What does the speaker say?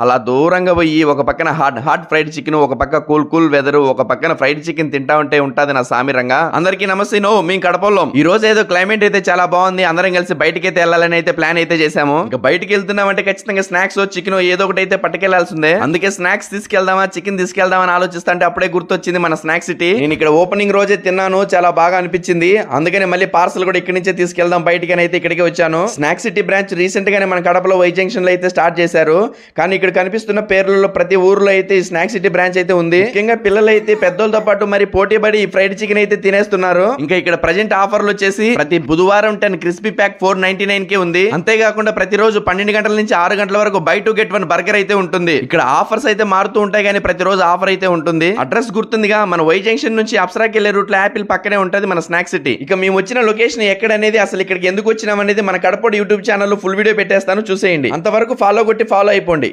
అలా దూరంగా పోయి ఒక పక్కన హాట్ ఫ్రైడ్ చికెన్, ఒక పక్క కూల్ వెదర్, ఒక పక్కన ఫ్రైడ్ చికెన్ తింటా ఉంటే ఉంటది నా సామిరంగా. అందరికీ నమస్తే. మేము కడపల్లోం. ఈ రోజు ఏదో క్లైమేట్ అయితే చాలా బాగుంది. అందరం కలిసి బయటకి అయితే వెళ్ళాలని అయితే ప్లాన్ అయితే చేసాము. ఇంకా బయటకి వెళ్తున్నామంటే ఖచ్చితంగా స్నాక్స్ చికెన్ ఏదో ఒకటి అయితే పట్టుకెళ్లాల్సిందే. అందుకే స్నాక్స్ తీసుకెళ్దామా చికెన్ తీసుకెళ్దామా అని ఆలోచిస్తుంటే అప్పుడే గుర్తొచ్చింది మన స్నాక్స్ సిటీ. నేను ఇక్కడ ఓపెనింగ్ రోజే తిన్నాను, చాలా బాగా అనిపించింది. అందుకని మళ్ళీ పార్సల్ కూడా ఇక్కడి నుంచే తీసుకెళ్దాం బయటికి అని అయితే ఇక్కడికి వచ్చాను. స్నాక్స్ సిటీ బ్రాంచ్ రీసెంట్ గానే మన కడపలో వై జంక్షన్ లో అయితే స్టార్ట్ చేశారు. కానీ ఇక్కడ కనిపిస్తున్న పేర్లలో ప్రతి ఊర్లో అయితే ఈ స్నాక్స్ సిటీ బ్రాంచ్ అయితే ఉంది. ముఖ్యంగా పిల్లలు అయితే పెద్దోళ్ళతో పాటు మరి పోటీ పడి ఈ ఫ్రైడ్ చికెన్ అయితే తినేస్తున్నారు. ఇంకా ఇక్కడ ప్రజెంట్ ఆఫర్లు వచ్చేసి ప్రతి బుధవారం 10 క్రిస్పీ ప్యాక్ 499 కి ఉంది. అంతేకాకుండా ప్రతిరోజు 12 గంటల నుంచి 6 గంటల వరకు బై 2 get 1 బర్గర్ అయితే ఉంటుంది. ఇక్కడ ఆఫర్స్ అయితే మారుతూ ఉంటాయి కానీ ప్రతిరోజు ఆఫర్ అయితే ఉంటుంది. అడ్రస్ గుర్తుందిగా, మన వై జంక్షన్ నుంచి అప్సరాకి వెళ్లే రూట్ లో యాపిల్ పక్కనే ఉంటది మన స్నాక్స్ సిటీ. ఇక మేము వచ్చిన లొకేషన్ ఎక్కడ అనేది, అసలు ఇక్కడికి ఎందుకు వచ్చినాం అనేది మన కడప యూట్యూబ్ ఛానల్ లో ఫుల్ వీడియో పెట్టేస్తాను, చూసేయండి. అంతవరకు ఫాలో అయిపోండి.